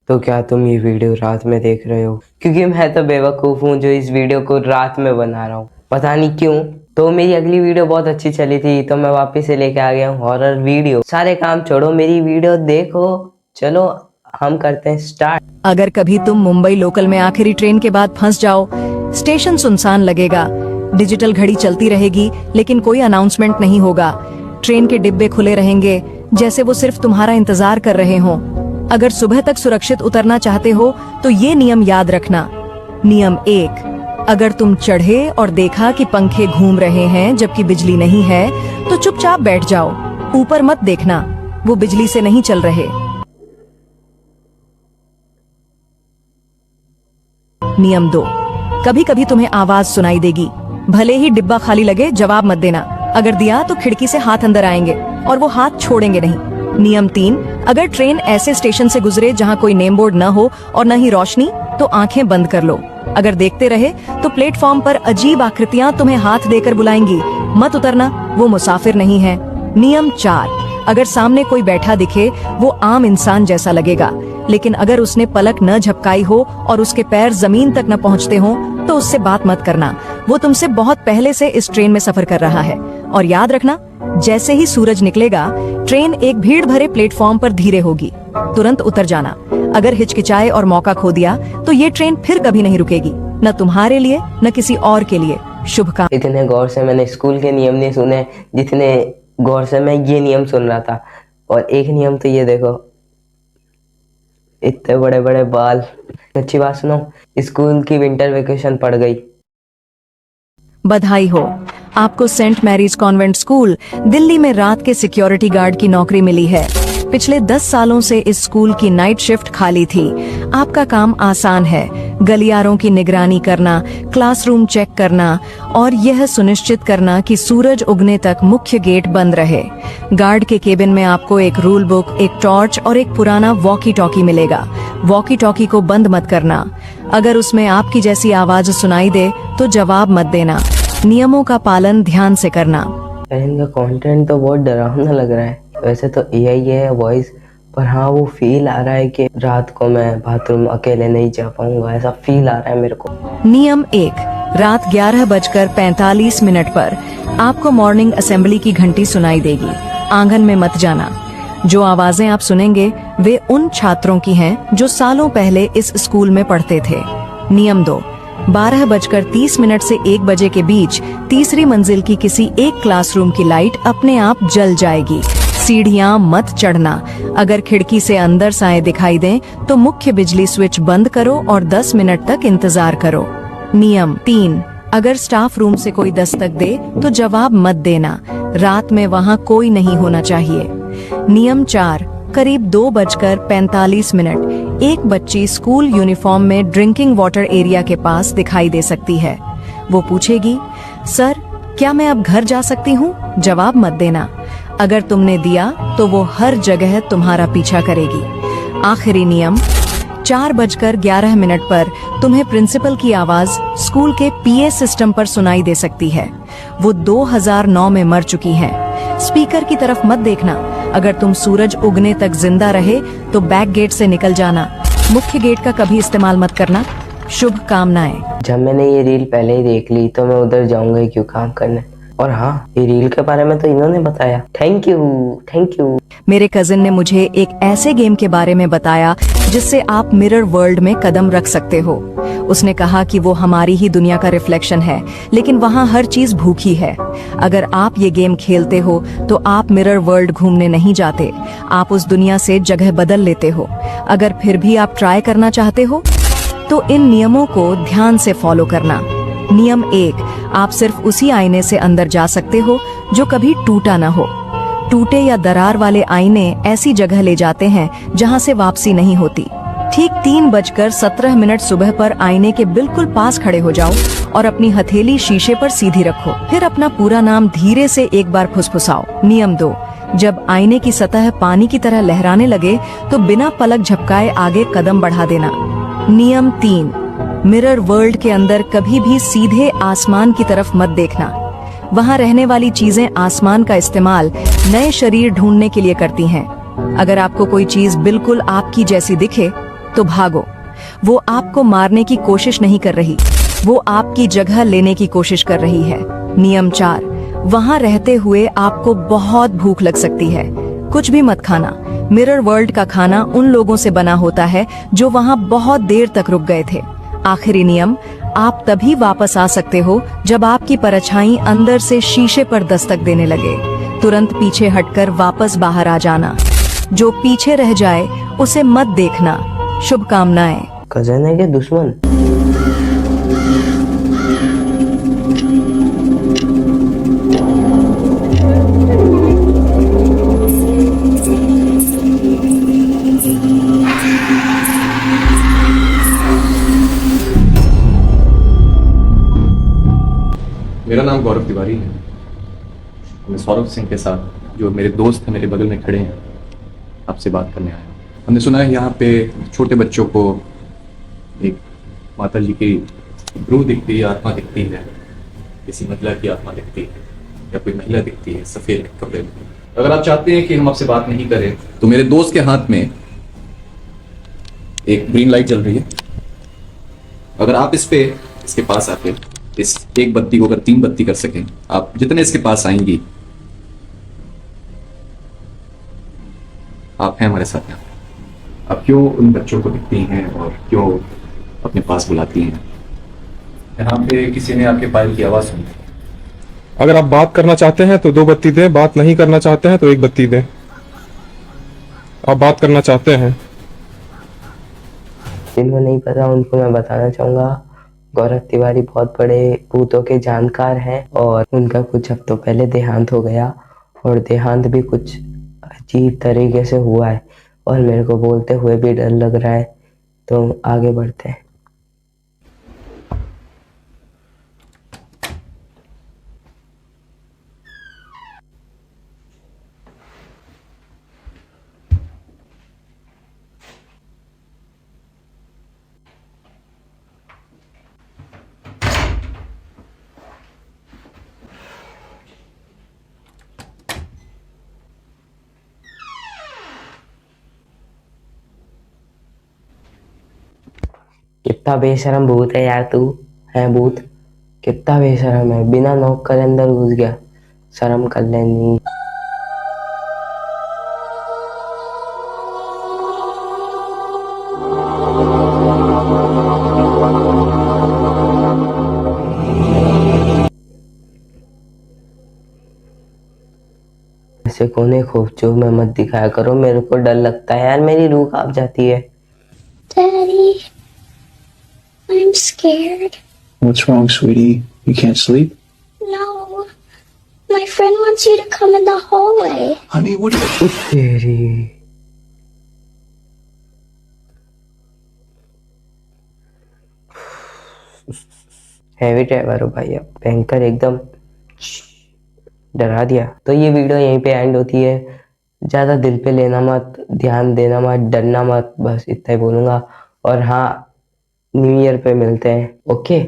तो क्या तुम ये वीडियो रात में देख रहे हो? क्योंकि मैं तो बेवकूफ़ हूँ जो इस वीडियो को रात में बना रहा हूँ, पता नहीं क्यों। तो मेरी अगली वीडियो बहुत अच्छी चली थी तो मैं वापस से लेके आ गया हूँ हॉरर वीडियो। सारे काम छोड़ो, मेरी वीडियो देखो। चलो हम करते हैं स्टार्ट। अगर कभी तुम मुंबई लोकल में आखिरी ट्रेन के बाद फंस जाओ, स्टेशन सुनसान लगेगा, डिजिटल घड़ी चलती रहेगी लेकिन कोई अनाउंसमेंट नहीं होगा, ट्रेन के डिब्बे खुले रहेंगे जैसे वो सिर्फ तुम्हारा इंतजार कर रहे हों। अगर सुबह तक सुरक्षित उतरना चाहते हो तो ये नियम याद रखना। नियम 1, अगर तुम चढ़े और देखा कि पंखे घूम रहे हैं जबकि बिजली नहीं है तो चुपचाप बैठ जाओ, ऊपर मत देखना, वो बिजली से नहीं चल रहे। नियम 2, कभी कभी तुम्हें आवाज सुनाई देगी, भले ही डिब्बा खाली लगे जवाब मत देना, अगर दिया तो खिड़की से हाथ अंदर आएंगे और वो हाथ छोड़ेंगे नहीं। नियम 3, अगर ट्रेन ऐसे स्टेशन से गुजरे जहां कोई नेम बोर्ड न हो और न ही रोशनी तो आंखें बंद कर लो, अगर देखते रहे तो प्लेटफॉर्म पर अजीब आकृतियां तुम्हें हाथ देकर बुलाएंगी, मत उतरना, वो मुसाफिर नहीं है। नियम 4, अगर सामने कोई बैठा दिखे वो आम इंसान जैसा लगेगा, लेकिन अगर उसने पलक न झपकाई हो और उसके पैर जमीन तक न पहुंचते हो तो उससे बात मत करना, वो तुमसे बहुत पहले से इस ट्रेन में सफर कर रहा है। और याद रखना, जैसे ही सूरज निकलेगा ट्रेन एक भीड़ भरे प्लेटफॉर्म पर धीरे होगी, तुरंत उतर जाना, अगर हिचकिचाए और मौका खो दिया तो ये ट्रेन फिर कभी नहीं रुकेगी, न तुम्हारे लिए न किसी और के लिए। शुभकामनाएं। इतने गौर से मैंने स्कूल के नियम नहीं सुने जितने गौर से मैं ये नियम सुन रहा था। और एक नियम तो ये देखो, इतने बड़े बड़े बाल। अच्छी बात सुनो, स्कूल की विंटर वेकेशन पड़ गई। बधाई हो, आपको Saint Mary's convent school Delhi में रात के सिक्योरिटी गार्ड की नौकरी मिली है। पिछले 10 सालों से इस स्कूल की नाइट शिफ्ट खाली थी। आपका काम आसान है, गलियारों की निगरानी करना, क्लासरूम चेक करना और यह सुनिश्चित करना कि सूरज उगने तक मुख्य गेट बंद रहे। गार्ड के केबिन में आपको एक रूल बुक, एक टॉर्च और एक पुराना वॉकी टॉकी मिलेगा। वॉकी टॉकी को बंद मत करना, अगर उसमें आपकी जैसी आवाज सुनाई दे तो जवाब मत देना। नियमों का पालन ध्यान से करना। इनका कंटेंट तो बहुत डरावना लग रहा है। वैसे तो एआई है वॉइस, पर हाँ वो फील आ रहा है कि रात को मैं बाथरूम अकेले नहीं जा पाऊंगा, ऐसा फील आ रहा है मेरे को। नियम 1, रात 11:45 पर आपको मॉर्निंग असेंबली की घंटी सुनाई देगी, आंगन में मत जाना। जो आवाजें आप सुनेंगे वे उन छात्रों की हैं जो सालों पहले इस स्कूल में पढ़ते थे। नियम 2, 12:30 से 1 बजे के बीच तीसरी मंजिल की किसी एक क्लासरूम की लाइट अपने आप जल जाएगी। सीढ़ियां मत चढ़ना, अगर खिड़की से अंदर साए दिखाई दें तो मुख्य बिजली स्विच बंद करो और 10 मिनट तक इंतजार करो। नियम 3, अगर स्टाफ रूम से कोई दस्तक दे तो जवाब मत देना, रात में वहां कोई नहीं होना चाहिए। नियम 4, करीब 2:45 एक बच्ची स्कूल यूनिफॉर्म में ड्रिंकिंग वाटर एरिया के पास दिखाई दे सकती है। वो पूछेगी, सर क्या मैं अब घर जा सकती हूँ? जवाब मत देना, अगर तुमने दिया तो वो हर जगह तुम्हारा पीछा करेगी। आखिरी नियम, 4:11 पर तुम्हें प्रिंसिपल की आवाज स्कूल के पीए सिस्टम पर सुनाई दे सकती है। वो 2009 में मर चुकी हैं। स्पीकर की तरफ मत देखना, अगर तुम सूरज उगने तक जिंदा रहे तो बैक गेट से निकल जाना, मुख्य गेट का कभी इस्तेमाल मत करना। शुभकामनाएं। जब मैंने ये रील पहले ही देख ली तो मैं उधर जाऊंगा क्यों काम करने। और हाँ, ये रील के बारे में तो इन्होंने बताया, थैंक यू। मेरे कजिन ने मुझे एक ऐसे गेम के बारे में बताया जिससे आप मिरर वर्ल्ड में कदम रख सकते हो। उसने कहा कि वो हमारी ही दुनिया का रिफ्लेक्शन है, लेकिन वहाँ हर चीज भूखी है। अगर आप ये गेम खेलते हो तो आप मिरर वर्ल्ड घूमने नहीं जाते, आप उस दुनिया से जगह बदल लेते हो। अगर फिर भी आप ट्राई करना चाहते हो तो इन नियमों को ध्यान से फॉलो करना। नियम 1, आप सिर्फ उसी आईने से अंदर जा सकते हो जो कभी टूटा न हो। टूटे या दरार वाले आईने ऐसी जगह ले जाते हैं जहां से वापसी नहीं होती। ठीक 3:17 सुबह पर आईने के बिल्कुल पास खड़े हो जाओ और अपनी हथेली शीशे पर सीधी रखो, फिर अपना पूरा नाम धीरे से एक बार फुसफुसाओ। नियम 2, जब आईने की सतह पानी की तरह लहराने लगे तो बिना पलक झपकाए आगे कदम बढ़ा देना। नियम 3, मिरर वर्ल्ड के अंदर कभी भी सीधे आसमान की तरफ मत देखना, वहाँ रहने वाली चीजें आसमान का इस्तेमाल नए शरीर ढूंढने के लिए करती हैं। अगर आपको कोई चीज बिल्कुल आपकी जैसी दिखे तो भागो। वो आपको मारने की कोशिश नहीं कर रही, वो आपकी जगह लेने की कोशिश कर रही है। नियम 4, वहां रहते हुए आपको बहुत भूख लग सकती है। कुछ भी मत खाना। मिरर वर्ल्ड का खाना उन लोगों से बना होता है जो वहां बहुत देर तक रुक गए थे। आखिरी नियम, आप तभी वापस आ सकते हो जब आपकी परछाई अंदर से शीशे पर दस्तक देने लगे। तुरंत पीछे हटकर वापस बाहर आ जाना। जो पीछे रह जाए उसे मत देखना। शुभकामनाएं। कजन है क्या दुश्मन? मेरा नाम गौरव तिवारी है। मैं सौरभ सिंह के साथ, जो मेरे दोस्त हैं, मेरे बगल में खड़े हैं, आपसे बात करने आया हूँ। हमने सुना है यहाँ पे छोटे बच्चों को एक माता जी की रूह दिखती है, आत्मा दिखती है, किसी महिला की आत्मा दिखती है या कोई महिला दिखती है सफेद कपड़े में। अगर आप चाहते हैं कि हम आपसे बात नहीं करें तो मेरे दोस्त के हाथ में एक ग्रीन लाइट जल रही है। अगर आप इसके पास आके इस एक बत्ती को अगर 3 बत्ती कर सकें, आप जितने इसके पास आएंगी, आप हैं हमारे साथ यहाँ। आप क्यों उन बच्चों को दिखती हैं और क्यों अपने पास बुलाती हैं? यहाँ पे किसी ने आपके पायल की आवाज सुनी। अगर आप बात करना चाहते हैं तो 2 बत्ती दें, बात नहीं करना चाहते हैं तो 1 बत्ती दें। आप बात करना चाहते हैं? जिनको नहीं पता उनको मैं बताना चाहूंगा, गौरव तिवारी बहुत बड़े भूतों के जानकार हैं और उनका कुछ हफ्तों पहले देहांत हो गया और देहांत भी कुछ अजीब तरीके से हुआ है और मेरे को बोलते हुए भी डर लग रहा है। तो आगे बढ़ते हैं। कितना बेशरम भूत है यार तू। है भूत, कितना बेशरम है, बिना नॉक करे अंदर घुस गया। शर्म कर लेनी। ऐसे कोने खूबचूप में मत दिखाया करो, मेरे को डर लगता है यार, मेरी रूह कांप जाती है। Daddy, I'm scared. What's wrong, sweetie? You can't sleep? No. My friend wants you to come in the hallway. Honey, what are you... तेरी हैवी ड्राइवर हो भाई, अब भयंकर एकदम डरा दिया। तो ये वीडियो यहीं पे एंड होती है। ज़्यादा दिल पे लेना मत, ध्यान देना मत, डरना मत, बस इतना ही बोलूँगा। और हाँ, न्यू ईयर पे मिलते हैं। ओके।